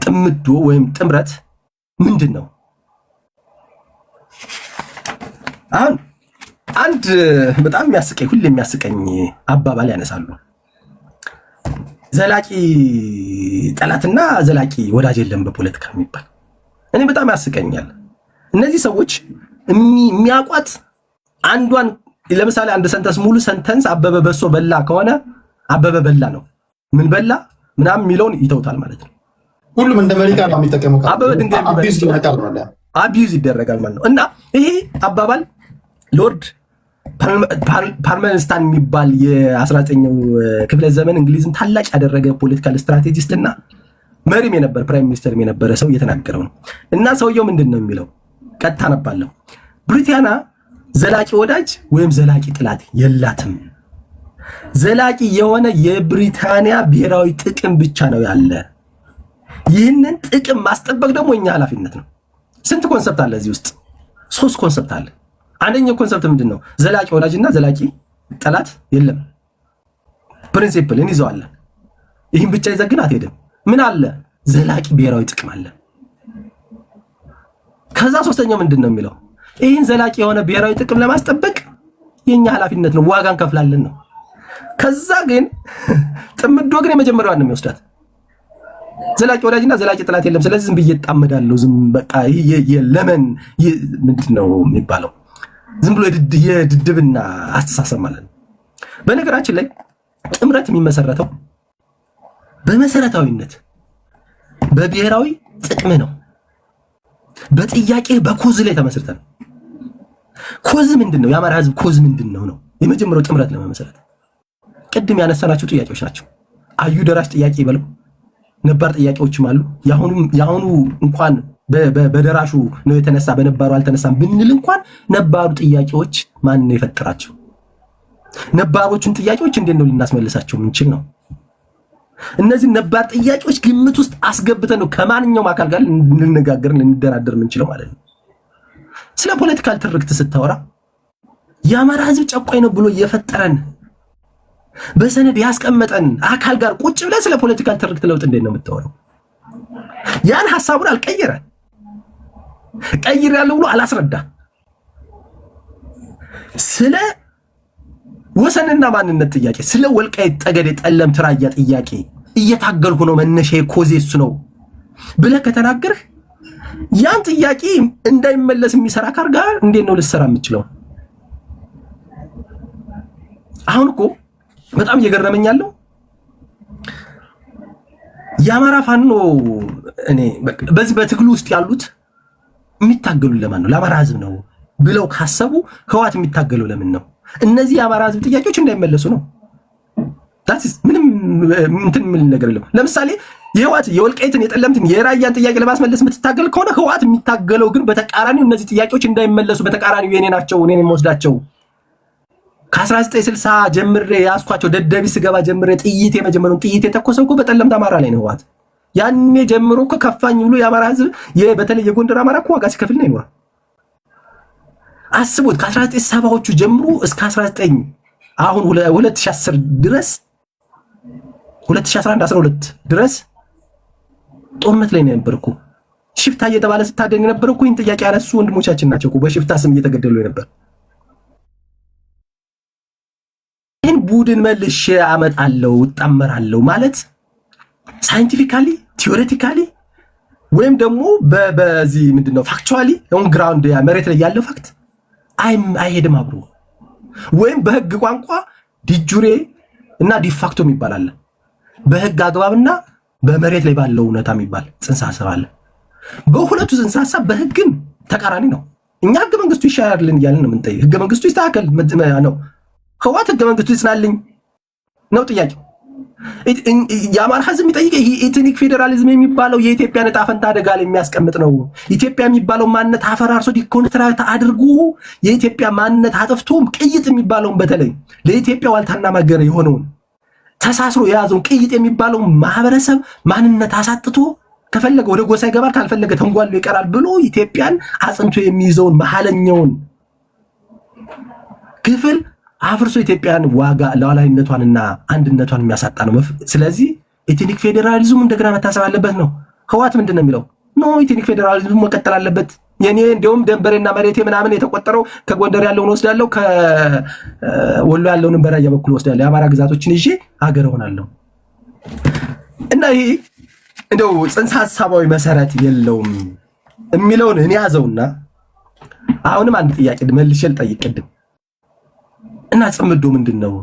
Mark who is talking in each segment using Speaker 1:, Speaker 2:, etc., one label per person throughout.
Speaker 1: ጥምዶ ወይም ጥምረት ምንድነው? አሁን አንድ በጣም የሚያስቀኝ ሁሌ የሚያስቀኝ አባባል ያነሳሉ። ዘላቂ ጠላትና ዘላቂ ወዳጅ የለም በፖለቲካ የሚባል እኔ በጣም ያስቀኛል። እነዚህ ሰዎች የሚያውቋት አንዷን ለምሳሌ አንድ ሰንተንስ ሙሉ ሰንተንስ አበበ በሶ በላ ከሆነ አበበ በላ ነው ምን በላ ምናምን የሚለውን ይተውታል ማለት ነው።
Speaker 2: ሁሉም እንደ አሜሪካ ነው የሚጠቀመው።
Speaker 1: አበበ ድንጋይ አቢዩዝ ይደረጋል ማለት ነው። እና ይሄ አባባል ሎርድ ፓልመርስቶን የሚባል የ19ኛው ክፍለ ዘመን እንግሊዝን ታላቅ ያደረገ ፖለቲካል ስትራቴጂስት እና መሪም የነበረ ፕራይም ሚኒስተርም የነበረ ሰው እየተናገረው ነው። እና ሰውየው ምንድን ነው የሚለው ቀጥታ አነባለሁ። ብሪታንያ ዘላቂ ወዳጅ ወይም ዘላቂ ጥላት የላትም። ዘላቂ የሆነ የብሪታንያ ብሔራዊ ጥቅም ብቻ ነው ያለ። ይህንን ጥቅም ማስጠበቅ ደግሞ የኛ ኃላፊነት ነው። ስንት ኮንሰፕት አለ እዚህ ውስጥ? 3 ኮንሰፕት አለ። አንደኛው ኮንሰፕት ምንድን ነው? ዘላቂ ወዳጅና ዘላቂ ጠላት የለም። ፕሪንሲፕል እንይዘዋለን። ይህን ብቻ ይዘህ ግን አትሄድም። ምን አለ? ዘላቂ ብሔራዊ ጥቅም አለ። ከዛ ሶስተኛው ምንድን ነው የሚለው? ይህን ዘላቂ የሆነ ብሔራዊ ጥቅም ለማስጠበቅ የኛ ኃላፊነት ነው፣ ዋጋ እንከፍላለን ነው። ከዛ ግን ጥምዶ ግን የመጀመሪያዋን ነው የሚወስዳት። ዘላቂ ወዳጅና ዘላቂ ጥላት የለም። ስለዚህ ዝም ብዬ እጣመዳለሁ። ዝም በቃ የለመን ምንድን ነው የሚባለው? ዝም ብሎ የድድብና አስተሳሰብ ማለት ነው። በነገራችን ላይ ጥምረት የሚመሰረተው በመሰረታዊነት በብሔራዊ ጥቅም ነው። በጥያቄ በኮዝ ላይ ተመስርተ ነው። ኮዝ ምንድን ነው? የአማራ ህዝብ ኮዝ ምንድን ነው? የመጀመሪያው ጥምረት ለመመሰረት ቅድም ያነሳናቸው ጥያቄዎች ናቸው። አዩ ደራሽ ጥያቄ ይበለው ነባር ጥያቄዎችም አሉ። የአሁኑ እንኳን በደራሹ ነው የተነሳ በነባሩ አልተነሳም ብንል እንኳን ነባሩ ጥያቄዎች ማን ነው የፈጠራቸው? ነባሮቹን ጥያቄዎች እንዴት ነው ልናስመልሳቸው ምንችል ነው? እነዚህ ነባር ጥያቄዎች ግምት ውስጥ አስገብተን ነው ከማንኛውም አካል ጋር ልንነጋገር ልንደራደር ምንችለው ማለት ነው። ስለ ፖለቲካል ትርክት ስታወራ የአማራ ህዝብ ጨቋኝ ነው ብሎ የፈጠረን በሰነድ ያስቀመጠን አካል ጋር ቁጭ ብለህ ስለ ፖለቲካል ትርክት ለውጥ እንዴት ነው የምታወራው? ያን ሐሳቡን አልቀየረ ቀይር ያለው ብሎ አላስረዳ። ስለ ወሰንና ማንነት ጥያቄ፣ ስለ ወልቃይት ጠገዴ፣ ጠለምት፣ ራያ ጥያቄ እየታገልኩ ነው መነሻዬ ኮዜ እሱ ነው ብለህ ከተናገርህ ያን ጥያቄ እንዳይመለስ የሚሰራ አካል ጋር እንዴት ነው ልሰራ የምችለው? አሁን እኮ በጣም እየገረመኝ ያለው የአማራ ፋኖ እኔ በዚህ በትግሉ ውስጥ ያሉት የሚታገሉ ለማን ነው? ለአማራ ህዝብ ነው ብለው ካሰቡ ህዋት የሚታገለው ለምን ነው? እነዚህ የአማራ ህዝብ ጥያቄዎች እንዳይመለሱ ነው። ታዲያ ምንም እንትን ምን ነገር የለም። ለምሳሌ የህዋት የወልቃይትን የጠለምትን የራያን ጥያቄ ለማስመለስ የምትታገል ከሆነ ህዋት የሚታገለው ግን በተቃራኒው እነዚህ ጥያቄዎች እንዳይመለሱ በተቃራኒው የኔ ናቸው እኔን የምወስዳቸው ከ1960 ጀምሬ ያስኳቸው ደደቢት ስገባ ጀምሬ ጥይት የመጀመሩን ጥይት የተኮሰው እኮ በጠለምት አማራ ላይ ነው። ህዋት ያኔ ጀምሮ እኮ ከፋኝ ብሎ የአማራ ህዝብ በተለይ የጎንደር አማራ እኮ ዋጋ ሲከፍል ነው ይኖራል። አስቡት ከ1970ዎቹ ጀምሮ እስከ 19 አሁን 2010 ድረስ 2011 12 ድረስ ጦርነት ላይ ነው የነበረው እኮ። ሽፍታ እየተባለ ስታደን የነበረው እኮ ይህን ጥያቄ ያነሱ ወንድሞቻችን ናቸው እኮ በሽፍታ ስም እየተገደሉ የነበር። ይህን ቡድን መልሼ አመጣለሁ እጣመራለሁ ማለት ሳይንቲፊካሊ ቲዮሬቲካሊ ወይም ደግሞ በዚህ ምንድነው ፋክቹዋሊ ኦን ግራውንድ መሬት ላይ ያለው ፋክት አይሄድም አብሮ። ወይም በህግ ቋንቋ ዲጁሬ እና ዲፋክቶ የሚባል አለ። በህግ አግባብና በመሬት ላይ ባለው እውነታ የሚባል ጽንሰ ሐሳብ አለ። በሁለቱ ጽንሰ ሐሳብ በህግም ተቃራኒ ነው። እኛ ህገ መንግስቱ ይሻርልን እያልን ነው የምንጠይቅ። ህገ መንግስቱ ይስተካከል ነው። ህዋት ህገ መንግስቱ ይጽናልኝ ነው ጥያቄው። የአማራ ህዝብ የሚጠይቀው ኢትኒክ ፌዴራሊዝም የሚባለው የኢትዮጵያን ዕጣ ፈንታ አደጋ ላይ የሚያስቀምጥ ነው። ኢትዮጵያ የሚባለው ማንነት አፈራርሶ ዲኮንስትራክት አድርጎ የኢትዮጵያ ማንነት አጥፍቶ ቅይጥ የሚባለውን በተለይ ለኢትዮጵያ ዋልታና ማገር የሆነውን ተሳስሮ የያዘውን ቅይጥ የሚባለው ማህበረሰብ ማንነት አሳጥቶ ከፈለገ ወደ ጎሳ ይገባል ካልፈለገ ተንጓሎ ይቀራል ብሎ ኢትዮጵያን አጽንቶ የሚይዘውን መሐለኛውን ክፍል አፍርሶ ኢትዮጵያን ዋጋ ሉዓላዊነቷንና አንድነቷን የሚያሳጣ ነው። ስለዚህ ኤትኒክ ፌዴራሊዝም እንደገና መታሰብ አለበት ነው። ህወሓት ምንድነው የሚለው? ኖ ኢትኒክ ፌዴራሊዝም መቀጠል አለበት። የኔ እንደውም ደንበሬና መሬቴ ምናምን የተቆጠረው ከጎንደር ያለውን ወስዳለሁ፣ ከወሎ ያለውን በራያ በኩል ወስዳለሁ፣ የአማራ ግዛቶችን ይዤ ሀገር ሆናለሁ። እና ይሄ እንደው ጽንሰ ሐሳባዊ መሰረት የለውም የሚለውን እኔ ያዘውና አሁንም አንድ ጥያቄ መልሼ ልጠይቅ ቅድም እና ጽምዶ ምንድነው?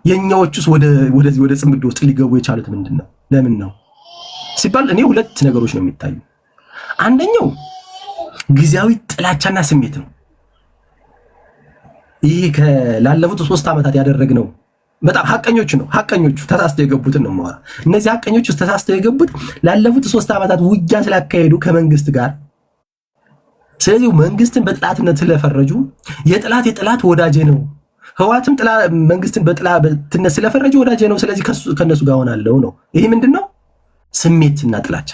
Speaker 1: የኛዎቹስ ወደ ጽምዶ ውስጥ ሊገቡ የቻሉት ምንድነው? ለምን ነው ሲባል እኔ ሁለት ነገሮች ነው የሚታዩ። አንደኛው ጊዜያዊ ጥላቻና ስሜት ነው። ይህ ላለፉት 3 ዓመታት ያደረግነው በጣም ሐቀኞቹ ተሳስተው የገቡትን ነው የማወራ። እነዚህ ሐቀኞቹ ተሳስተው የገቡት ላለፉት 3 ዓመታት ውጊያ ስላካሄዱ ከመንግስት ጋር። ስለዚህ መንግስትን በጥላትነት ስለፈረጁ የጥላት ወዳጄ ነው፣ ህወሓትም መንግስትን በጥላትነት ስለፈረጁ ወዳጄ ነው፣ ስለዚህ ከነሱ ጋር ሆናለሁ ነው። ይሄ ምንድነው? ስሜትና ጥላቻ።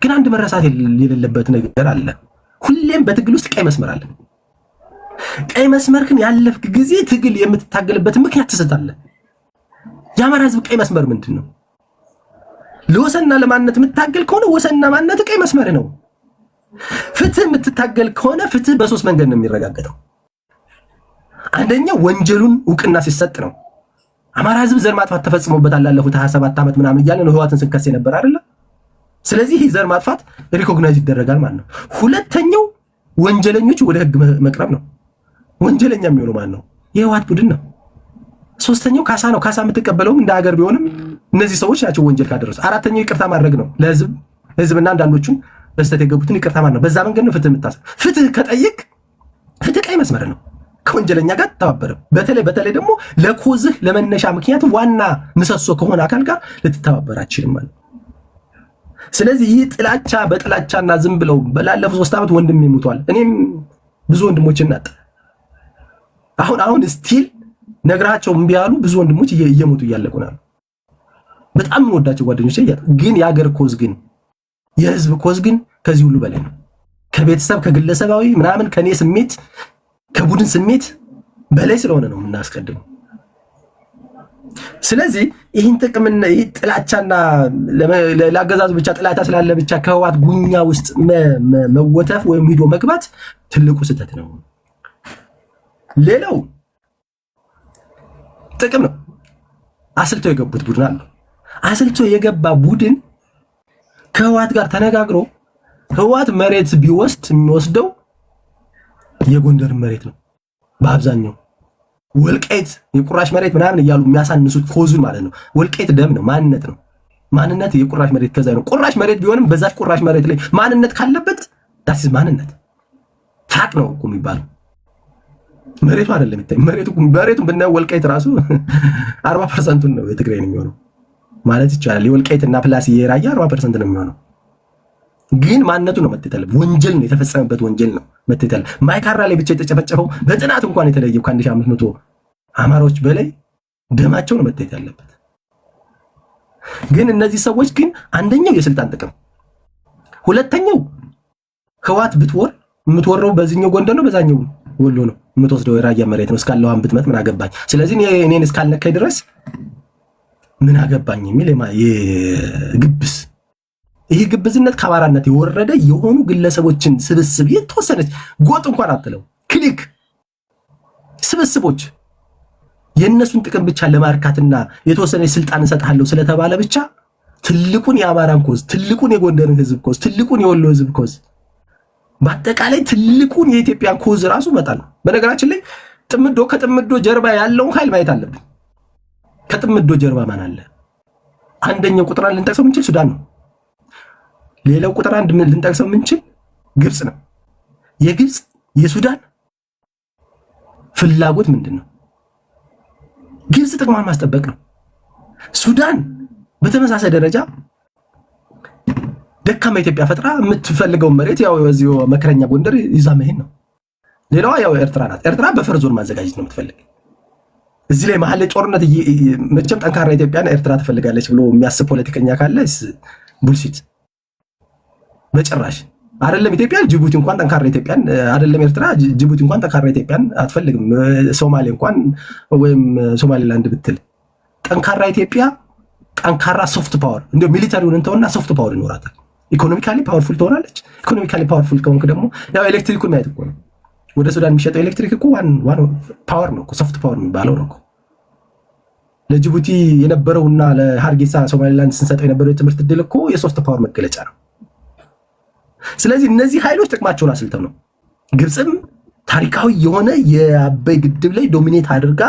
Speaker 1: ግን አንድ መረሳት የሌለበት ነገር አለ። ሁሌም በትግል ውስጥ ቀይ መስመር አለ። ቀይ መስመርክን ያለፍክ ጊዜ ትግል የምትታገልበት ምክንያት ትስታለህ። የአማራ ህዝብ ቀይ መስመር ምንድነው? ለወሰንና ለማንነት የምትታገል ከሆነ ወሰንና ማንነት ቀይ መስመር ነው። ፍትህ የምትታገል ከሆነ ፍትህ በ3 መንገድ ነው የሚረጋገጠው። አንደኛው ወንጀሉን እውቅና ሲሰጥ ነው። አማራ ህዝብ ዘር ማጥፋት ተፈጽሞበታል ላለፉት 27 ዓመት ምናምን እያለ ነው ህወሓትን ስንከስ ነበር አይደለ? ስለዚህ ዘር ማጥፋት ሪኮግናይዝ ይደረጋል ማለት ነው። ሁለተኛው ወንጀለኞች ወደ ህግ መቅረብ ነው። ወንጀለኛ የሚሆነው ማን ነው? የህወሓት ቡድን ነው። ሶስተኛው ካሳ ነው። ካሳ የምትቀበለውም እንደ ሀገር ቢሆንም እነዚህ ሰዎች ናቸው ወንጀል ካደረሱ። አራተኛው ይቅርታ ማድረግ ነው። ለህዝብና አንዳንዶቹን በስተት የገቡትን ይቅርታ ማድረግ ነው። በዛ መንገድ ነው ፍትህ የምታሰብ። ፍትህ ከጠይቅ ፍትህ ቀይ መስመር ነው። ከወንጀለኛ ጋር ተባበረ። በተለይ ደግሞ ለኮዝህ ለመነሻ ምክንያት ዋና ምሰሶ ከሆነ አካል ጋር ልትተባበር አትችልም ማለት። ስለዚህ ይህ ጥላቻ በጥላቻና ዝም ብለው ባለፉት 3 ዓመት ወንድም ይሙቷል። እኔም ብዙ ወንድሞችን እናጣ። አሁን ስቲል ነግራቸው እምቢ ያሉ ብዙ ወንድሞች እየሞቱ እያለቁ ነው። በጣም የምወዳቸው ጓደኞች ግን የሀገር ኮዝ ግን የህዝብ ኮዝ ግን ከዚህ ሁሉ በላይ ነው። ከቤተሰብ ከግለሰባዊ ምናምን ከኔ ስሜት ከቡድን ስሜት በላይ ስለሆነ ነው የምናስቀድመው። ስለዚህ ይህን ጥቅምና ይህ ጥላቻና ለአገዛዙ ብቻ ጥላቻ ስላለ ብቻ ከህወሓት ጉኛ ውስጥ መወተፍ ወይም ሂዶ መግባት ትልቁ ስህተት ነው። ሌላው ጥቅም ነው። አስልቶ የገቡት ቡድን አለ። አስልቶ የገባ ቡድን ከህወሓት ጋር ተነጋግሮ ህወሓት መሬት ቢወስድ የሚወስደው የጎንደር መሬት ነው በአብዛኛው። ወልቃይት የቁራሽ መሬት ምናምን እያሉ የሚያሳንሱት ኮዙን ማለት ነው። ወልቃይት ደም ነው፣ ማንነት ነው። ማንነት የቁራሽ መሬት ከዛ ነው። ቁራሽ መሬት ቢሆንም በዛች ቁራሽ መሬት ላይ ማንነት ካለበት ዳስ ማንነት ፋቅ ነው እኮ የሚባለው። መሬቱ አይደለም ይታይ መሬቱን ብናየው ወልቃይት ራሱ 40% ነው የትግራይ ነው የሚሆነው ማለት ይቻላል። የወልቃይትና ፕላስ የራያ 40% ነው የሚሆነው። ግን ማንነቱ ነው መተተለ ወንጀል ነው የተፈጸመበት ወንጀል ነው መተተለ። ማይካድራ ላይ ብቻ የተጨፈጨፈው በጥናት እንኳን የተለየው ከ1500 አማራዎች በላይ ደማቸው ነው መተት ያለበት። ግን እነዚህ ሰዎች ግን አንደኛው የስልጣን ጥቅም፣ ሁለተኛው ህወሓት ብትወር የምትወረው በዚህኛው ጎንደር ነው በዛኛው ወሎ ነው የምትወስደው የራያ መሬት ነው እስካለው ብትመት ምን አገባኝ፣ ስለዚህ እኔን እስካልነካኝ ድረስ ምን አገባኝ የሚል የግብስ ይህ ግብዝነት ከአማራነት የወረደ የሆኑ ግለሰቦችን ስብስብ የተወሰነች ጎጥ እንኳን አትለው ክሊክ ስብስቦች የእነሱን ጥቅም ብቻ ለማርካትና የተወሰነች ስልጣን እንሰጥሃለሁ ስለተባለ ብቻ ትልቁን የአማራን ኮዝ፣ ትልቁን የጎንደርን ህዝብ ኮዝ፣ ትልቁን የወሎ ህዝብ ኮዝ፣ በአጠቃላይ ትልቁን የኢትዮጵያን ኮዝ ራሱ መጣል ነው። በነገራችን ላይ ከጥምዶ ጀርባ ያለውን ኃይል ማየት አለብን። ከጥምዶ ጀርባ ማን አለ? አንደኛው ቁጥር ልንጠቅሰው የምንችል ሱዳን ነው። ሌላው ቁጥር 1 ልንጠቅሰው የምንችል ግብጽ ነው። የግብጽ የሱዳን ፍላጎት ምንድን ነው? ግብጽ ጥቅሟን ማስጠበቅ ነው። ሱዳን በተመሳሳይ ደረጃ ደካማ ኢትዮጵያ ፈጥራ የምትፈልገው መሬት ያው በዚሁ መከረኛ ጎንደር ይዛ መሄድ ነው። ሌላዋ ያው ኤርትራ ናት። ኤርትራ በፈር ዞን ማዘጋጀት ነው የምትፈልግ። እዚህ ላይ መሀል ጦርነት መቼም ጠንካራ ኢትዮጵያን ኤርትራ ትፈልጋለች ብሎ የሚያስብ ፖለቲከኛ ካለ ቡልሲት በጭራሽ አይደለም። ኢትዮጵያ ጅቡቲ እንኳን ጠንካራ ኢትዮጵያን አይደለም፣ ኤርትራ ጅቡቲ እንኳን ጠንካራ ኢትዮጵያን አትፈልግም። ሶማሌ እንኳን ወይም ሶማሌላንድ ብትል ጠንካራ ኢትዮጵያ ጠንካራ ሶፍት ፓወር እንደ ሚሊታሪውን እንተውና ሶፍት ፓወር ይኖራታል። ኢኮኖሚካሊ ፓወርፉል ትሆናለች። ኢኮኖሚካሊ ፓወርፉል ከሆንክ ደግሞ ያው ኤሌክትሪኩን ማየት እኮ ነው። ወደ ሱዳን የሚሸጠው ኤሌክትሪክ እኮ ዋን ፓወር ነው እኮ ሶፍት ፓወር የሚባለው ነው እኮ። ለጅቡቲ የነበረውና ለሃርጌሳ ሶማሊላንድ ስንሰጠው የነበረው የትምህርት ዕድል እኮ የሶፍት ፓወር መገለጫ ነው። ስለዚህ እነዚህ ኃይሎች ጥቅማቸውን አስልተው ነው ግብፅም ታሪካዊ የሆነ የአባይ ግድብ ላይ ዶሚኔት አድርጋ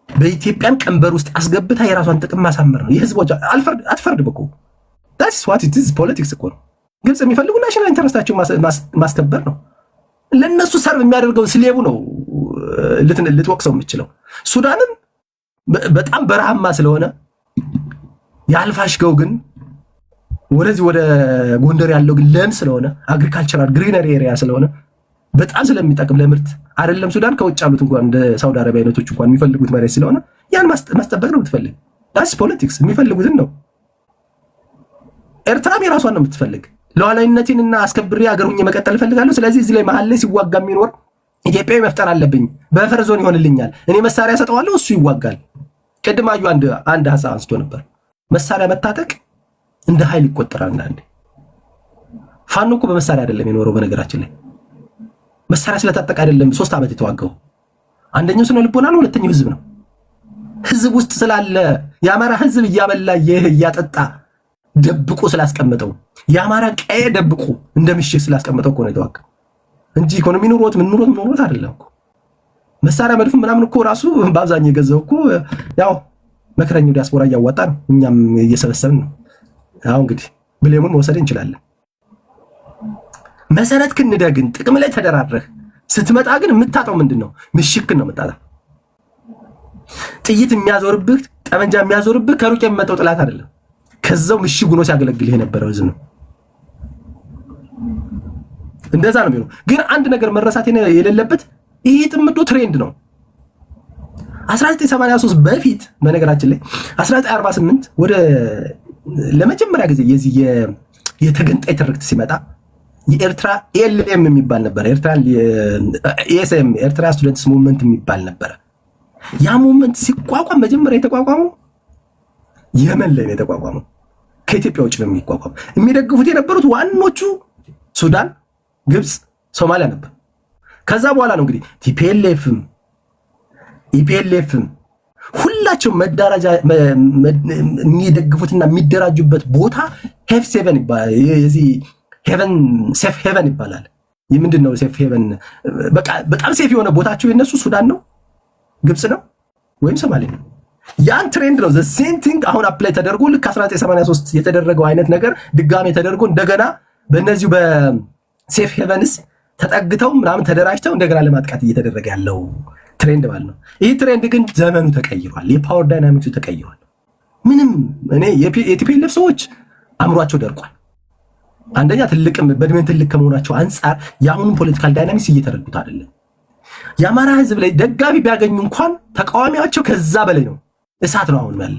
Speaker 1: በኢትዮጵያን ቀንበር ውስጥ አስገብታ የራሷን ጥቅም ማሳመር ነው። የህዝቦች አትፈርድ በኮ that's what it is ፖለቲክስ እኮ ነው። ግብፅ የሚፈልጉ ናሽናል ኢንተረስታቸውን ማስከበር ነው። ለነሱ ሰርቭ የሚያደርገው ስሌቡ ነው ልትወቅሰው የምችለው። ሱዳንም በጣም በረሃማ ስለሆነ የአልፋሽገው ግን ወደዚህ ወደ ጎንደር ያለው ግን ለም ስለሆነ አግሪካልቸራል ግሪነሪ ኤሪያ ስለሆነ በጣም ስለሚጠቅም ለምርት አይደለም ሱዳን ከውጭ ያሉት እንኳን እንደ ሳውዲ አረቢያ አይነቶች እንኳን የሚፈልጉት መሬት ስለሆነ ያን ማስጠበቅ ነው የምትፈልግ። ዳስ ፖለቲክስ የሚፈልጉትን ነው። ኤርትራም የራሷን ነው የምትፈልግ። ሉዓላዊነቴንና አስከብሬ ሀገር ሁኜ መቀጠል እፈልጋለሁ። ስለዚህ እዚህ ላይ መሀል ላይ ሲዋጋ የሚኖር ኢትዮጵያዊ መፍጠር አለብኝ። በፈር ዞን ይሆንልኛል። እኔ መሳሪያ ሰጠዋለሁ፣ እሱ ይዋጋል። ቅድም አዩ አንድ ሀሳብ አንስቶ ነበር። መሳሪያ መታጠቅ እንደ ኃይል ይቆጠራል። አንዳንዴ ፋኖ እኮ በመሳሪያ አይደለም የኖረው። በነገራችን ላይ መሳሪያ ስለታጠቅ አይደለም 3 ዓመት የተዋጋው። አንደኛው ስነ ልቦና ነው፣ ሁለተኛው ህዝብ ነው። ህዝብ ውስጥ ስላለ የአማራ ህዝብ እያበላ እያጠጣ ደብቆ ስላስቀመጠው የአማራ ቀየ ደብቆ እንደምሽግ ስላስቀመጠው እኮ ነው የተዋጋው እንጂ ኢኮኖሚ ኑሮት ምን ኑሮት አይደለም እኮ። መሳሪያ መድፍ ምናምን እኮ ራሱ በአብዛኛው የገዛው እኮ ያው መከረኛው ዲያስፖራ እያዋጣ ነው፣ እኛም እየሰበሰብን ነው። አሁን እንግዲህ ብሌሙን መውሰድ እንችላለን። መሰረት ክንደ ግን ጥቅም ላይ ተደራረህ ስትመጣ ግን የምታጣው ምንድነው? ምሽክን ነው የምታጣው። ጥይት የሚያዞርብህ ጠመንጃ የሚያዞርብህ ከሩቅ የሚመጣው ጥላት አይደለም፣ ከዛው ምሽግ ሆኖ ሲያገለግልህ የነበረው ህዝብ ነው። እንደዛ ነው የሚሆነው። ግን አንድ ነገር መረሳት የሌለበት ይሄ ጥምዶ ትሬንድ ነው። 1983 በፊት በነገራችን ላይ 1948 ወደ ለመጀመሪያ ጊዜ የዚህ የተገንጣይ ትርክት ሲመጣ የኤርትራ ኤልኤም የሚባል ነበር። ኤስኤም ኤርትራ ስቱደንትስ ሙቭመንት የሚባል ነበር። ያ ሙቭመንት ሲቋቋም መጀመሪያ የተቋቋመው የመን ላይ ነው የተቋቋመው። ከኢትዮጵያ ውጭ ነው የሚቋቋም። የሚደግፉት የነበሩት ዋኖቹ ሱዳን፣ ግብፅ፣ ሶማሊያ ነበር። ከዛ በኋላ ነው እንግዲህ ቲፒኤልኤፍም ኢፒኤልኤፍም ሁላቸው መዳራጃ የሚደግፉትና የሚደራጁበት ቦታ ሄፍ ሴቨን ይባላል። የዚህ ሄቨን ሴፍ ሄቨን ይባላል። ምንድን ነው ሴፍ ሄቨን? በቃ በጣም ሴፍ የሆነ ቦታቸው የነሱ ሱዳን ነው፣ ግብፅ ነው ወይም ሶማሌ ነው። ያን ትሬንድ ነው ዘ ሴም ቲንግ አሁን አፕላይ ተደርጎ ልክ 1983 የተደረገው አይነት ነገር ድጋሜ ተደርጎ እንደገና በእነዚሁ በሴፍ ሄቨንስ ተጠግተው ምናምን ተደራጅተው እንደገና ለማጥቃት እየተደረገ ያለው ትሬንድ ማለት ነው። ይህ ትሬንድ ግን ዘመኑ ተቀይሯል። የፓወር ዳይናሚክሱ ተቀይሯል። ምንም እኔ የቲፒኤልኤፍ ሰዎች አእምሯቸው ደርቋል። አንደኛ ትልቅም በእድሜን ትልቅ ከመሆናቸው አንጻር የአሁኑን ፖለቲካል ዳይናሚክስ እየተረዱት አይደለም። የአማራ ህዝብ ላይ ደጋፊ ቢያገኙ እንኳን ተቃዋሚያቸው ከዛ በላይ ነው። እሳት ነው አሁን ያለ።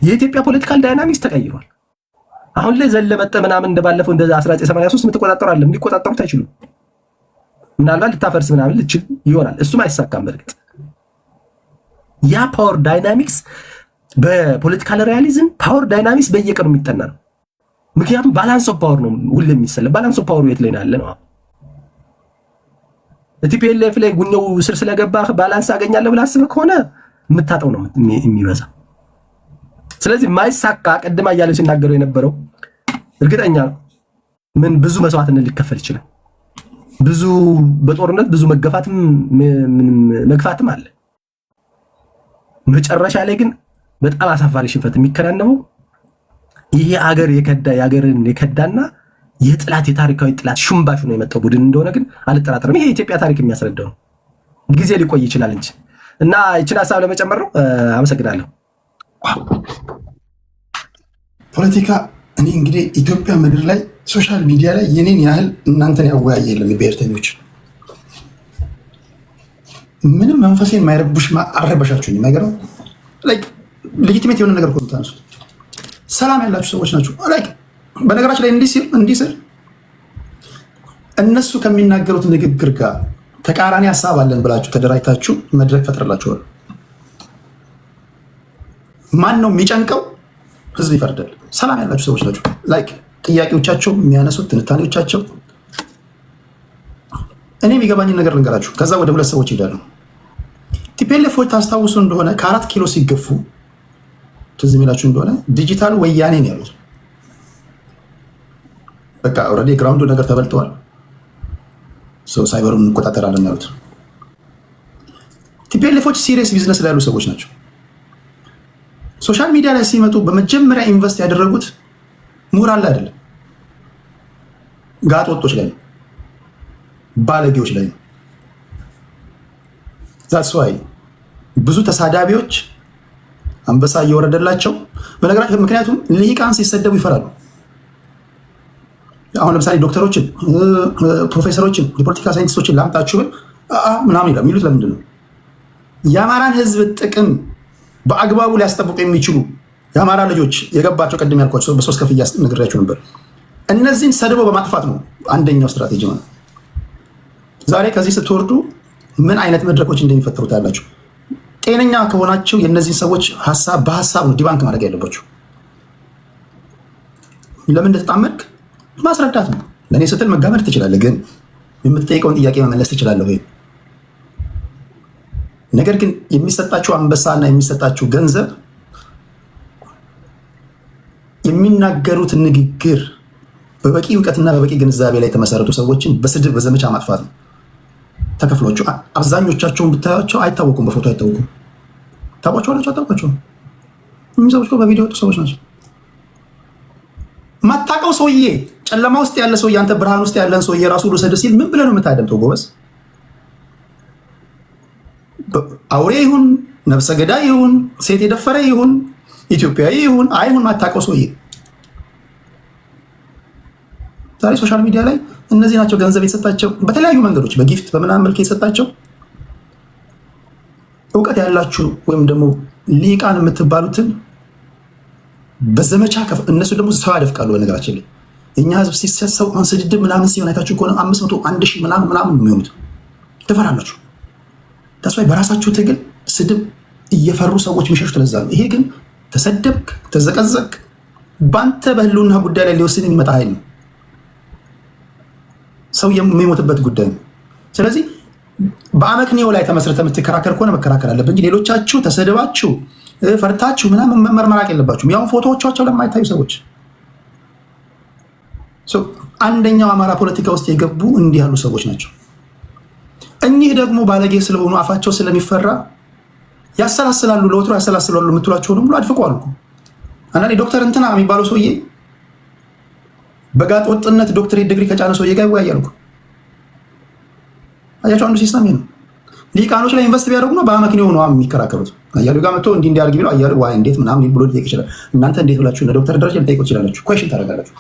Speaker 1: የኢትዮጵያ ፖለቲካል ዳይናሚክስ ተቀይሯል። አሁን ላይ ዘለመጠ ምናምን እንደባለፈው እንደ 1983 የምትቆጣጠሩ አይደለም። ሊቆጣጠሩት አይችሉም። ምናልባት ልታፈርስ ምናምን ልችል ይሆናል። እሱም አይሳካም። በርግጥ ያ ፓወር ዳይናሚክስ በፖለቲካል ሪያሊዝም ፓወር ዳይናሚክስ በየቀኑ የሚጠና ነው። ምክንያቱም ባላንስ ኦፍ ፓወር ነው ሁሉ የሚሰለ። ባላንስ ኦፍ ፓወር የት ላይ ያለ ነው? ቲፒኤልኤፍ ላይ ጉኛው ስር ስለገባህ ባላንስ አገኛለሁ ብለህ አስበህ ከሆነ የምታጠው ነው የሚበዛ። ስለዚህ ማይሳካ ቅድማ እያለ ሲናገረው የነበረው እርግጠኛ ነው ምን ብዙ መስዋዕትነት ሊከፈል ይችላል። ብዙ በጦርነት ብዙ መግፋትም አለ። መጨረሻ ላይ ግን በጣም አሳፋሪ ሽንፈት የሚከናነበው ይሄ አገር የአገርን የከዳና የጥላት የታሪካዊ ጥላት ሹምባሹ ነው የመጣው ቡድን እንደሆነ ግን አልጠራጠርም። ይሄ የኢትዮጵያ ታሪክ የሚያስረዳው ነው። ጊዜ ሊቆይ ይችላል እንጂ እና ይችን ሀሳብ ለመጨመር ነው። አመሰግናለሁ።
Speaker 2: ፖለቲካ እኔ እንግዲህ ኢትዮጵያ ምድር ላይ ሶሻል ሚዲያ ላይ የኔን ያህል እናንተን ያወያየ የለም። ብሔርተኞች ምንም መንፈሴን የማይረብሽ አልረበሻችሁኝ ነገር ነው። ሌጂቲሜት የሆነ ነገር ኮንታንሱ ሰላም ያላችሁ ሰዎች ናቸው። በነገራችን ላይ እንዲህ ስል እነሱ ከሚናገሩት ንግግር ጋር ተቃራኒ ሀሳብ አለን ብላችሁ ተደራጅታችሁ መድረክ ፈጥረላችኋል። ማን ነው የሚጨንቀው? ህዝብ ይፈርዳል። ሰላም ያላችሁ ሰዎች ናቸው። ላይክ ጥያቄዎቻቸው የሚያነሱት ትንታኔዎቻቸው እኔ የሚገባኝን ነገር ልንገራችሁ። ከዛ ወደ ሁለት ሰዎች ይሄዳሉ። ቲፒኤልኤፎች ታስታውሱ እንደሆነ ከ4 ኪሎ ሲገፉ ትዝ የሚላችሁ እንደሆነ ዲጂታል ወያኔ ነው ያሉት። በቃ ኦልሬዲ ግራውንዱ ነገር ተበልተዋል፣ ሳይበሩን እንቆጣጠራለን ያሉት። ቲፒኤልኤፎች ሲሪየስ ቢዝነስ ላይ ያሉ ሰዎች ናቸው። ሶሻል ሚዲያ ላይ ሲመጡ በመጀመሪያ ኢንቨስት ያደረጉት ምሁራን ላይ አይደለም፣ ጋጥ ወጦች ላይ ነው፣ ባለጌዎች ላይ ነው። ዛትስ ዋይ ብዙ ተሳዳቢዎች አንበሳ እየወረደላቸው በነገራችን፣ ምክንያቱም ልሂቃን ሲሰደቡ ይፈራሉ። አሁን ለምሳሌ ዶክተሮችን፣ ፕሮፌሰሮችን፣ የፖለቲካ ሳይንቲስቶችን ላምጣችሁ ብል ምናምን ይላል። የሚሉት ለምንድን ነው? የአማራን ህዝብ ጥቅም በአግባቡ ሊያስጠብቁ የሚችሉ የአማራ ልጆች የገባቸው ቅድም ያልኳቸው በሶስት ከፍያ ነግሬያቸው ነበር። እነዚህን ሰድበው በማጥፋት ነው አንደኛው ስትራቴጂ ማለት። ዛሬ ከዚህ ስትወርዱ ምን አይነት መድረኮች እንደሚፈጠሩ ታያላችሁ። ጤነኛ ከሆናቸው የእነዚህን ሰዎች ሀሳብ በሀሳብ ነው ዲባንክ ማድረግ ያለባቸው። ለምን እንደተጣመድክ ማስረዳት ነው። ለእኔ ስትል መጋመድ ትችላለህ፣ ግን የምትጠይቀውን ጥያቄ መመለስ ትችላለህ ወይ? ነገር ግን የሚሰጣቸው አንበሳና የሚሰጣቸው ገንዘብ የሚናገሩት ንግግር በበቂ እውቀትና በበቂ ግንዛቤ ላይ የተመሰረቱ ሰዎችን በስድብ በዘመቻ ማጥፋት ነው ተከፍሏቸው። አብዛኞቻቸውን ብታያቸው አይታወቁም፣ በፎቶ አይታወቁም። ታውቋቸዋላችሁ? አታውቋቸውም? እኚህ ሰዎች በቪዲዮ ወጡ ሰዎች ናቸው። ማታውቀው ሰውዬ፣ ጨለማ ውስጥ ያለ ሰውዬ፣ አንተ ብርሃን ውስጥ ያለን ሰውዬ ራሱ ልውሰድ ሲል ምን ብለህ ነው የምታደምጠው? ጎበዝ አውሬ ይሁን ነፍሰ ገዳይ ይሁን ሴት የደፈረ ይሁን ኢትዮጵያዊ ይሁን አይሁን ማታውቀው ሰውዬ ዛሬ ሶሻል ሚዲያ ላይ እነዚህ ናቸው ገንዘብ የተሰጣቸው በተለያዩ መንገዶች በጊፍት በምናምን መልክ የተሰጣቸው። እውቀት ያላችሁ ወይም ደግሞ ሊቃን የምትባሉትን በዘመቻ እነሱ ደግሞ ሰው ያደፍቃሉ። በነገራችን ላይ እኛ ህዝብ ሲሰሰው አንስድድብ ምናምን ሲሆን አይታችሁ ከሆነ 500 1000 ምናምን የሚሆኑት ትፈራላችሁ። ተስፋዬ በራሳችሁ ትግል ስድብ እየፈሩ ሰዎች የሚሸሹት ለዛ ነው። ይሄ ግን ተሰደብክ ተዘቀዘቅ በአንተ በህልውና ጉዳይ ላይ ሊወስን የሚመጣ ኃይል ነው። ሰው የሚሞትበት ጉዳይ ነው። ስለዚህ በአመክንዮ ላይ ተመስርተ የምትከራከር ከሆነ መከራከር አለብህ እንጂ ሌሎቻችሁ ተሰድባችሁ ፈርታችሁ ምናምን መመርመራቅ የለባችሁም። ያው ፎቶዎቻቸው ለማይታዩ ሰዎች አንደኛው አማራ ፖለቲካ ውስጥ የገቡ እንዲህ ያሉ ሰዎች ናቸው። እኚህ ደግሞ ባለጌ ስለሆኑ አፋቸው ስለሚፈራ ያሰላስላሉ፣ ለወትሮ ያሰላስላሉ የምትሏቸውን ሁሉ አድፍቀዋል እኮ። አንዳንዴ ዶክተር እንትና የሚባለው ሰውዬ በጋጥ ወጥነት ዶክተሬት ዲግሪ ከጫነ ሰውዬ ጋር ይወያያሉ እኮ። አያቸው አንዱ ሲስተም ነው። ሊቃኖች ላይ ኢንቨስት ቢያደርጉ ነው በአመክንዮ ነው የሚከራከሩት። አያሌው ጋር መጥቶ እንዲህ እንዲያርግ ቢለው አያሌው ዋይ እንዴት ምናምን ብሎ ሊጠይቅ ይችላል። እናንተ እንዴት ብላችሁ ለዶክተር ደረጃ ልጠይቁ ትችላላችሁ። ኩዌሽን ታደርጋላችሁ።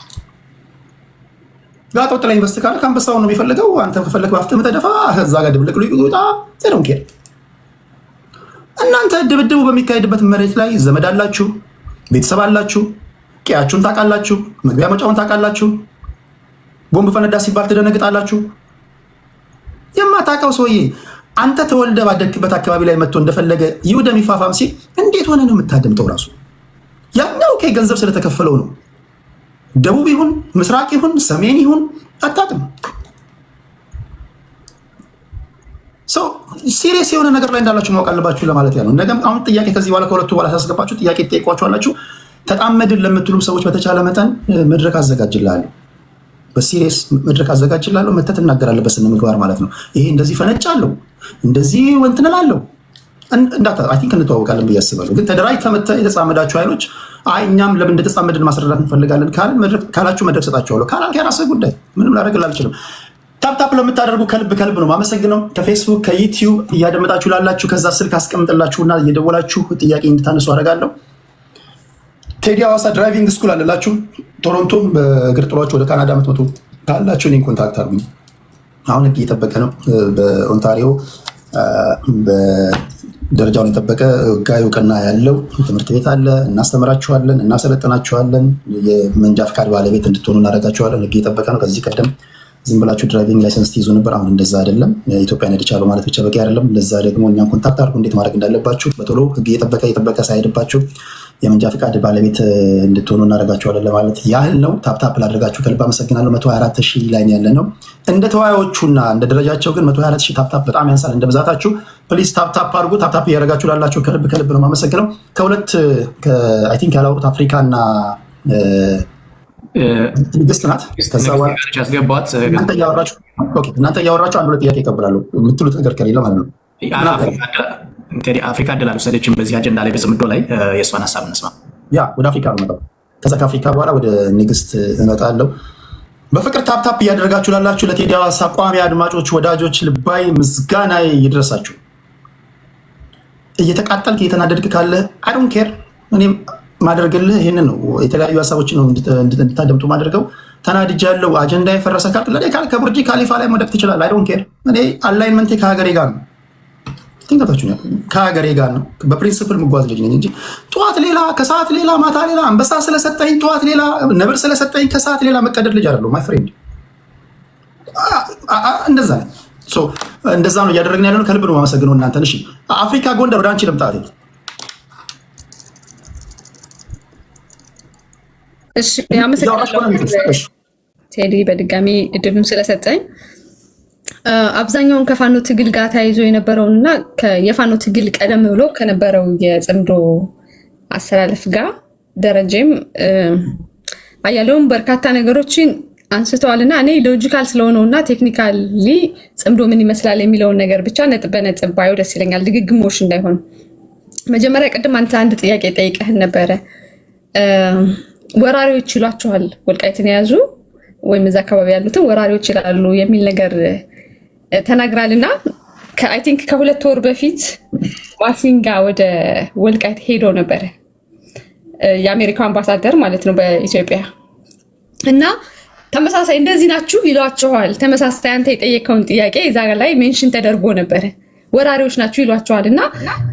Speaker 2: ጋጥ ወጥ ላይ ኢንቨስት ካለ ከአንበሳው ነው የሚፈልገው። አንተ ከፈለክ ባፍጥህ ተደፋ እዛ ጋር ድብልቅ ይውጣ ጤነው ኬር። እናንተ ድብድቡ በሚካሄድበት መሬት ላይ ዘመድ አላችሁ፣ ቤተሰብ አላችሁ፣ ቀያችሁን ታውቃላችሁ፣ መግቢያ መውጫውን ታውቃላችሁ። ቦምብ ፈነዳ ሲባል ትደነግጣላችሁ። የማታውቀው ሰውዬ አንተ ተወልደ ባደግበት አካባቢ ላይ መጥቶ እንደፈለገ ይውደም ይፋፋም ሲል እንዴት ሆነ ነው የምታደምጠው? ራሱ ያኛው ገንዘብ ስለተከፈለው ነው። ደቡብ ይሁን ምስራቅ ይሁን ሰሜን ይሁን አታውቅም። ሰው ሲሪየስ የሆነ ነገር ላይ እንዳላችሁ ማወቅ አለባችሁ ለማለት ያለው። ነገም አሁን ጥያቄ ከዚህ በኋላ ከሁለቱ በኋላ ሳስገባችሁ ጥያቄ ትጠይቋችኋላችሁ። ተጣመድን ለምትሉም ሰዎች በተቻለ መጠን መድረክ አዘጋጅላለሁ፣ በሲሪየስ መድረክ አዘጋጅላለሁ። መተት እናገራለሁ በስነ ምግባር ማለት ነው። ይሄ እንደዚህ ፈነጫለሁ እንደዚህ ወንትን እላለሁ እንዳታ አይ ቲንክ እንተዋወቃለን ብዬ አስባለሁ። ግን ተደራጅተህ መተህ የተጻመዳችሁ ኃይሎች አይ እኛም ለምን እንደተጻመድን ማስረዳት እንፈልጋለን ካላችሁ መድረክ ሰጣችኋለሁ። ካላልክ የራስህ ጉዳይ፣ ምንም ላደርግልህ አልችልም። ታፕታፕ ለምታደርጉ ከልብ ነው ማመሰግነው። ከፌስቡክ ከዩቲዩብ እያደመጣችሁ ላላችሁ ከዛ ስልክ አስቀምጥላችሁና እየደወላችሁ ጥያቄ እንድታነሱ አደርጋለሁ። ቴዲ ሐዋሳ ድራይቪንግ ስኩል አለላችሁ ቶሮንቶ፣ በእግር ጥሏችሁ ወደ ካናዳ የምትመጡ ካላችሁ እኔን ኮንታክት አድርጉኝ። አሁን ህግ እየጠበቀ ነው በኦንታሪዮ ደረጃውን የጠበቀ ህጋዊ እውቅና ያለው ትምህርት ቤት አለ። እናስተምራችኋለን፣ እናሰለጥናችኋለን። የመንጃ ፍቃድ ባለቤት እንድትሆኑ እናደርጋችኋለን። ህግ እየጠበቀ ነው። ከዚህ ቀደም ዝም ብላችሁ ድራይቪንግ ላይሰንስ ትይዙ ነበር። አሁን እንደዛ አይደለም። ኢትዮጵያ ነድቻለሁ ማለት ብቻ በቂ አይደለም። ለዛ ደግሞ እኛን ኮንታክት አድርጉ፣ እንዴት ማድረግ እንዳለባችሁ በቶሎ ህግ እየጠበቀ ሳይሄድባችሁ የመንጃ ፍቃድ ባለቤት እንድትሆኑ እናደርጋችኋለን ለማለት ያህል ነው። ታፕታፕ ላደርጋችሁ ከልብ አመሰግናለሁ። 124,000 ላይ ያለ ነው። እንደ ተወያዮቹና እንደ ደረጃቸው ግን 124,000 ታፕታፕ በጣም ያንሳል። እንደ ብዛታችሁ ፕሊዝ ታፕታፕ አድርጉ። ታፕታፕ እያደረጋችሁ ላላችሁ ከልብ ነው የማመሰግነው። ከሁለት አይ ቲንክ ያላወሩት አፍሪካና ትዕግስት ናት።
Speaker 3: ያስገባት
Speaker 2: እናንተ እያወራችሁ አንድ ሁለት ጥያቄ ይቀበላሉ የምትሉት ነገር ከሌለ ማለት ነው።
Speaker 3: አፍሪካ እድል አልወሰደችም በዚህ አጀንዳ ላይ በጽምዶ ላይ የእሷን ሀሳብ እንስማ።
Speaker 2: ወደ አፍሪካ ነው። ከዛ ከአፍሪካ በኋላ ወደ ንግስት እመጣለሁ። በፍቅር ታፕታፕ እያደረጋችሁ ላላችሁ ለቴዲ ሐዋሳ ቋሚ አድማጮች፣ ወዳጆች ልባይ ምስጋና ይድረሳችሁ። እየተቃጠልክ እየተናደድክ ካለ አይ ዶንት ኬር። እኔም ማደርግልህ ይህንን ነው። የተለያዩ ሀሳቦችን ነው እንድታደምጡ ማድረገው። ተናድጃለሁ አጀንዳ የፈረሰ ካልክ ለኔ ከቡርጂ ካሊፋ ላይ መውደቅ ትችላለህ። አይ ዶንት ኬር። እኔ አላይንመንቴ ከሀገሬ ጋር ነው። ከሀገሬ ጋር ነው። በፕሪንስፕል ምጓዝ ልጅ ነኝ እንጂ ጠዋት ሌላ ከሰዓት ሌላ ማታ ሌላ አንበሳ ስለሰጠኝ ጠዋት ሌላ ነብር ስለሰጠኝ ከሰዓት ሌላ መቀደድ ልጅ አይደለሁ። ማይ ፍሬንድ እንደዛ ነው። እንደዛ ነው እያደረግን ያለነው። ከልብ ነው የማመሰግነው እናንተን። እሺ አፍሪካ ጎንደር ወደ አንቺ ልምጣ።
Speaker 4: እሺ አመሰግናለሁ ቴዲ በድጋሚ እድሉን ስለሰጠኝ። አብዛኛውን ከፋኖ ትግል ጋር ተያይዞ የነበረውንና የፋኖ ትግል ቀደም ብሎ ከነበረው የጽምዶ አሰላለፍ ጋር ደረጀም አያለውም በርካታ ነገሮችን አንስተዋልና እኔ ሎጂካል ስለሆነውና ቴክኒካሊ ጽምዶ ምን ይመስላል የሚለውን ነገር ብቻ ነጥብ በነጥብ ባየው ደስ ይለኛል፣ ድግግሞሽ እንዳይሆን። መጀመሪያ ቅድም አንተ አንድ ጥያቄ ጠይቀህን ነበረ። ወራሪዎች ይሏቸዋል ወልቃይትን የያዙ ወይም እዛ አካባቢ ያሉትን ወራሪዎች ይላሉ የሚል ነገር ተናግራልና አይ ቲንክ ከ2 ወር በፊት ማሲንጋ ወደ ወልቃይት ሄዶ ነበረ፣ የአሜሪካው አምባሳደር ማለት ነው በኢትዮጵያ። እና ተመሳሳይ እንደዚህ ናችሁ ይሏቸዋል። ተመሳሳይ አንተ የጠየቀውን ጥያቄ እዛ ላይ ሜንሽን ተደርጎ ነበረ። ወራሪዎች ናችሁ ይሏቸዋል እና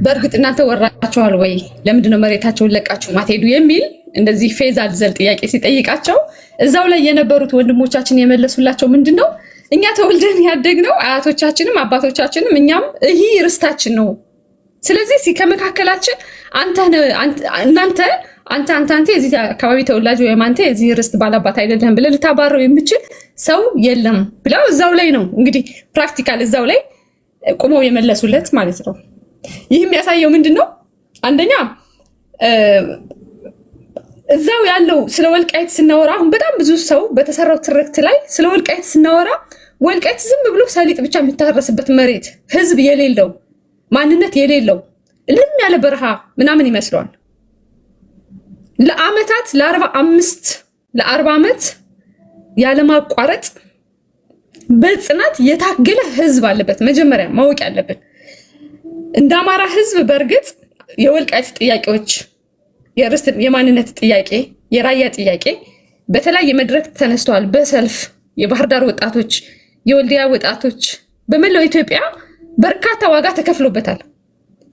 Speaker 4: በእርግጥ እናንተ ወራቸዋል ወይ? ለምንድነው መሬታቸውን ለቃችሁ ማትሄዱ? የሚል እንደዚህ ፌዝ አልዘል ጥያቄ ሲጠይቃቸው እዛው ላይ የነበሩት ወንድሞቻችን የመለሱላቸው ምንድን ነው፣ እኛ ተወልደን ያደግነው አያቶቻችንም አባቶቻችንም እኛም ይህ ርስታችን ነው። ስለዚህ ከመካከላችን አንተ የዚህ አካባቢ ተወላጅ ወይም አንተ የዚህ ርስት ባላባት አይደለም ብለህ ልታባረው የምችል ሰው የለም ብለው እዛው ላይ ነው እንግዲህ ፕራክቲካል እዛው ላይ ቁመው የመለሱለት ማለት ነው። ይህ የሚያሳየው ምንድን ነው? አንደኛ እዛው ያለው ስለ ወልቃይት ስናወራ አሁን በጣም ብዙ ሰው በተሰራው ትርክት ላይ ስለ ወልቃይት ስናወራ ወልቃይት ዝም ብሎ ሰሊጥ ብቻ የሚታረስበት መሬት፣ ህዝብ የሌለው ማንነት የሌለው ልም ያለ በረሃ ምናምን ይመስለዋል። ለአመታት ለ40 ዓመት ያለማቋረጥ በጽናት የታገለ ህዝብ አለበት። መጀመሪያ ማወቅ ያለብን እንደ አማራ ህዝብ በእርግጥ የወልቃይት ጥያቄዎች፣ የርስት የማንነት ጥያቄ፣ የራያ ጥያቄ በተለያየ መድረክ ተነስተዋል። በሰልፍ የባህር ዳር ወጣቶች፣ የወልዲያ ወጣቶች፣ በመላው ኢትዮጵያ በርካታ ዋጋ ተከፍሎበታል።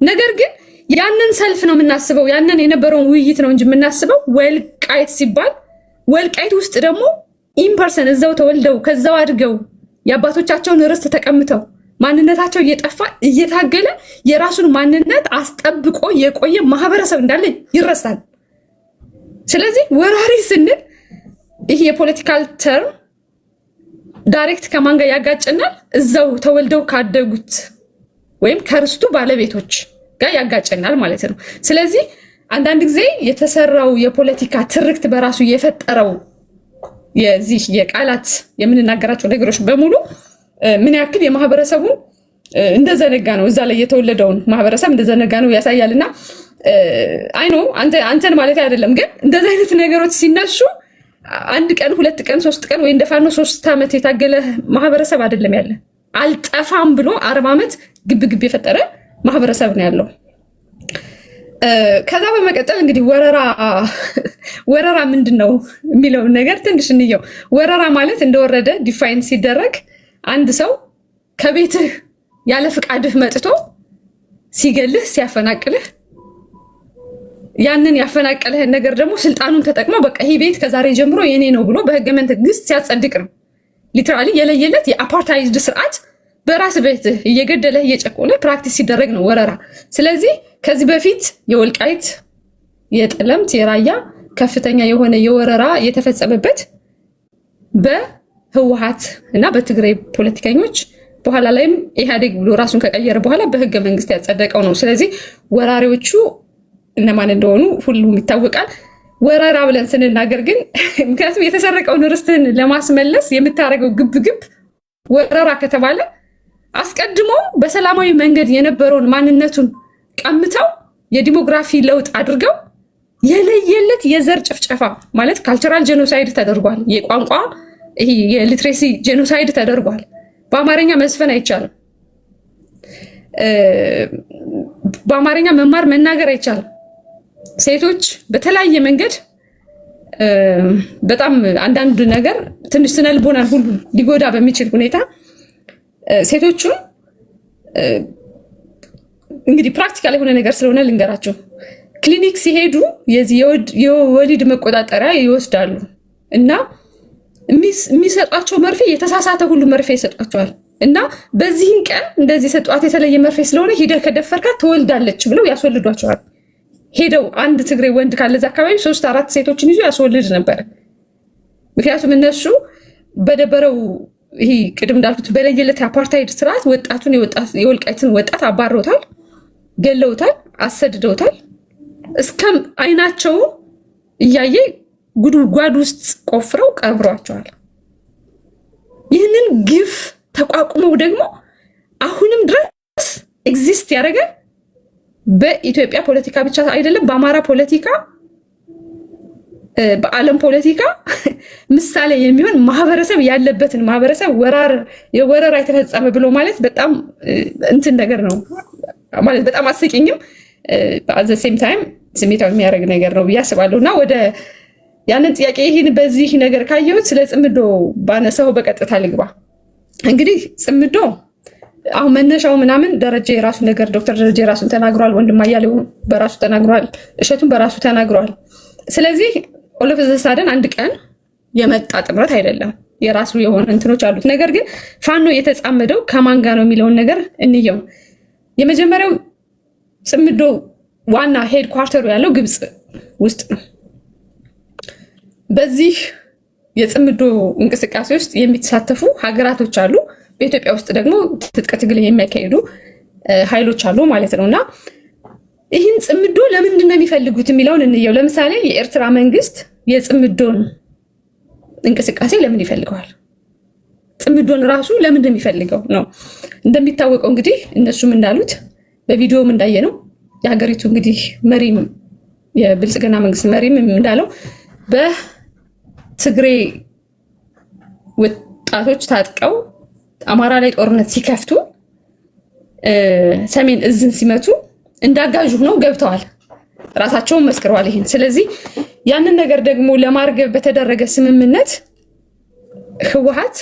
Speaker 4: ነገር ግን ያንን ሰልፍ ነው የምናስበው፣ ያንን የነበረውን ውይይት ነው እንጂ የምናስበው ወልቃይት ሲባል ወልቃይት ውስጥ ደግሞ ኢምፐርሰን እዛው ተወልደው ከዛው አድገው የአባቶቻቸውን ርስት ተቀምተው ማንነታቸው እየጠፋ እየታገለ የራሱን ማንነት አስጠብቆ የቆየ ማህበረሰብ እንዳለ ይረሳል። ስለዚህ ወራሪ ስንል ይህ የፖለቲካል ተርም ዳይሬክት ከማን ጋር ያጋጨናል? እዛው ተወልደው ካደጉት ወይም ከርስቱ ባለቤቶች ጋር ያጋጨናል ማለት ነው። ስለዚህ አንዳንድ ጊዜ የተሰራው የፖለቲካ ትርክት በራሱ የፈጠረው የዚህ የቃላት የምንናገራቸው ነገሮች በሙሉ ምን ያክል የማህበረሰቡን እንደዘነጋ ነው፣ እዛ ላይ የተወለደውን ማህበረሰብ እንደዘነጋ ነው ያሳያልና አይ ኖ አንተን ማለት አይደለም፣ ግን እንደዚህ አይነት ነገሮች ሲነሱ 1 ቀን 2 ቀን 3 ቀን ወይ እንደፋኖ 3 ዓመት የታገለ ማህበረሰብ አይደለም ያለ፣ አልጠፋም ብሎ 40 ዓመት ግብግብ የፈጠረ ማህበረሰብ ነው ያለው። ከዛ በመቀጠል እንግዲህ ወረራ ምንድን ነው የሚለውን ነገር ትንሽ እንየው። ወረራ ማለት እንደወረደ ዲፋይን ሲደረግ አንድ ሰው ከቤትህ ያለ ፍቃድህ መጥቶ ሲገልህ ሲያፈናቅልህ ያንን ያፈናቀለህን ነገር ደግሞ ስልጣኑን ተጠቅሞ በቃ ይሄ ቤት ከዛሬ ጀምሮ የኔ ነው ብሎ በህገ መንግስት ሲያጸድቅ ነው። ሊትራሊ የለየለት የአፓርታይድ ስርዓት በራስ ቤት እየገደለ እየጨቆነ ፕራክቲስ ሲደረግ ነው ወረራ። ስለዚህ ከዚህ በፊት የወልቃይት የጠለምት የራያ ከፍተኛ የሆነ የወረራ የተፈጸመበት በህወሓት እና በትግራይ ፖለቲከኞች በኋላ ላይም ኢህአዴግ ብሎ ራሱን ከቀየረ በኋላ በህገ መንግስት ያጸደቀው ነው። ስለዚህ ወራሪዎቹ እነማን እንደሆኑ ሁሉም ይታወቃል። ወረራ ብለን ስንናገር ግን ምክንያቱም የተሰረቀውን ርስትህን ለማስመለስ የምታደርገው ግብግብ ወረራ ከተባለ አስቀድሞ በሰላማዊ መንገድ የነበረውን ማንነቱን ቀምተው የዲሞግራፊ ለውጥ አድርገው የለየለት የዘር ጭፍጨፋ ማለት ካልቸራል ጄኖሳይድ ተደርጓል። የቋንቋ የሊትሬሲ ጄኖሳይድ ተደርጓል። በአማርኛ መስፈን አይቻልም። በአማርኛ መማር መናገር አይቻልም። ሴቶች በተለያየ መንገድ በጣም አንዳንድ ነገር ትንሽ ስነልቦናን ሁሉ ሊጎዳ በሚችል ሁኔታ ሴቶቹን እንግዲህ ፕራክቲካል የሆነ ነገር ስለሆነ ልንገራቸው። ክሊኒክ ሲሄዱ የወሊድ መቆጣጠሪያ ይወስዳሉ እና የሚሰጧቸው መርፌ የተሳሳተ ሁሉ መርፌ ይሰጧቸዋል እና በዚህን ቀን እንደዚህ ሰጧት የተለየ መርፌ ስለሆነ ሂደህ ከደፈርካት ትወልዳለች ብለው ያስወልዷቸዋል። ሄደው አንድ ትግሬ ወንድ ካለዛ አካባቢ 3-4 ሴቶችን ይዞ ያስወልድ ነበር። ምክንያቱም እነሱ በደበረው ይሄ ቅድም እንዳልኩት በለየለት አፓርታይድ ስርዓት ወጣቱን የወልቃይትን ወጣት አባረውታል፣ ገለውታል፣ አሰድደውታል። እስከም አይናቸው እያየ ጉድጓድ ውስጥ ቆፍረው ቀብሯቸዋል። ይህንን ግፍ ተቋቁመው ደግሞ አሁንም ድረስ ኤግዚስት ያደረገ በኢትዮጵያ ፖለቲካ ብቻ አይደለም፣ በአማራ ፖለቲካ፣ በዓለም ፖለቲካ ምሳሌ የሚሆን ማህበረሰብ ያለበትን ማህበረሰብ ወረራ የተፈጸመ ብሎ ማለት በጣም እንትን ነገር ነው ማለት በጣም አስቂኝም በአዘ ሴም ታይም ስሜታዊ የሚያደርግ ነገር ነው ብዬ አስባለሁ። እና ወደ ያንን ጥያቄ ይህን በዚህ ነገር ካየሁት ስለ ጽምዶ ባነሳው በቀጥታ ልግባ። እንግዲህ ጽምዶ አሁን መነሻው ምናምን ደረጃ የራሱ ነገር ዶክተር ደረጃ የራሱን ተናግሯል፣ ወንድም አያሌው በራሱ ተናግሯል፣ እሸቱን በራሱ ተናግሯል። ስለዚህ ኦሎፍ ዘሳደን አንድ ቀን የመጣ ጥምረት አይደለም፣ የራሱ የሆነ እንትኖች አሉት። ነገር ግን ፋኖ የተጻመደው ከማን ጋር ነው የሚለውን ነገር እንየው። የመጀመሪያው ጽምዶ ዋና ሄድ ኳርተሩ ያለው ግብፅ ውስጥ ነው። በዚህ የጽምዶ እንቅስቃሴ ውስጥ የሚተሳተፉ ሀገራቶች አሉ። በኢትዮጵያ ውስጥ ደግሞ ትጥቅ ትግል የሚያካሂዱ ኃይሎች አሉ ማለት ነው። እና ይህን ጽምዶ ለምንድን ነው የሚፈልጉት የሚለውን እንየው። ለምሳሌ የኤርትራ መንግስት የጽምዶን እንቅስቃሴ ለምን ይፈልገዋል? ጽምዶን ራሱ ለምንድን ነው የሚፈልገው ነው? እንደሚታወቀው እንግዲህ እነሱም እንዳሉት በቪዲዮም እንዳየ ነው የሀገሪቱ እንግዲህ መሪም የብልጽግና መንግስት መሪም እንዳለው በትግሬ ወጣቶች ታጥቀው አማራ ላይ ጦርነት ሲከፍቱ ሰሜን እዝን ሲመቱ እንዳጋዥ ሆነው ገብተዋል። ራሳቸውን መስክረዋል ይሄን። ስለዚህ ያንን ነገር ደግሞ ለማርገብ በተደረገ ስምምነት ህወሓት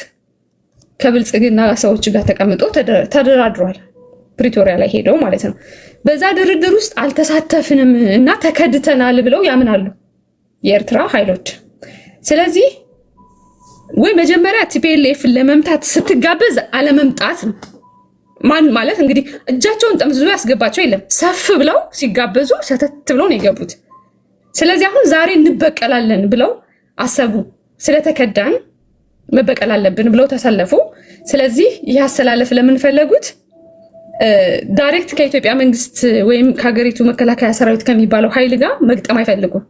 Speaker 4: ከብልጽግና ሰዎች ጋር ተቀምጦ ተደራድሯል። ፕሪቶሪያ ላይ ሄደው ማለት ነው። በዛ ድርድር ውስጥ አልተሳተፍንም እና ተከድተናል ብለው ያምናሉ የኤርትራ ኃይሎች። ስለዚህ ወይ መጀመሪያ ቲፒኤልኤፍን ለመምታት ስትጋበዝ አለመምጣት ነው። ማን ማለት እንግዲህ እጃቸውን ጠምዝዞ ያስገባቸው የለም። ሰፍ ብለው ሲጋበዙ ሰተት ብለው ነው የገቡት። ስለዚህ አሁን ዛሬ እንበቀላለን ብለው አሰቡ። ስለተከዳን መበቀል አለብን ብለው ተሰለፉ። ስለዚህ ይህ አሰላለፍ ለምን ፈለጉት? ዳይሬክት ከኢትዮጵያ መንግስት ወይም ከሀገሪቱ መከላከያ ሰራዊት ከሚባለው ኃይል ጋር መግጠም አይፈልጉም።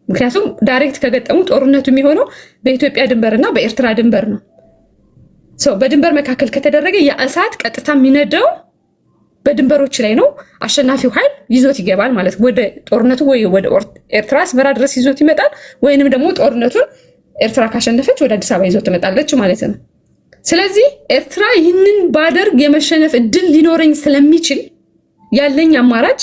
Speaker 4: ምክንያቱም ዳይሬክት ከገጠሙ ጦርነቱ የሚሆነው በኢትዮጵያ ድንበርና በኤርትራ ድንበር ነው። በድንበር መካከል ከተደረገ የእሳት ቀጥታ የሚነደው በድንበሮች ላይ ነው። አሸናፊው ኃይል ይዞት ይገባል ማለት ወደ ጦርነቱ ወይ ወደ ኤርትራ አስመራ ድረስ ይዞት ይመጣል፣ ወይንም ደግሞ ጦርነቱን ኤርትራ ካሸነፈች ወደ አዲስ አበባ ይዞት ትመጣለች ማለት ነው። ስለዚህ ኤርትራ ይህንን ባደርግ የመሸነፍ እድል ሊኖረኝ ስለሚችል ያለኝ አማራጭ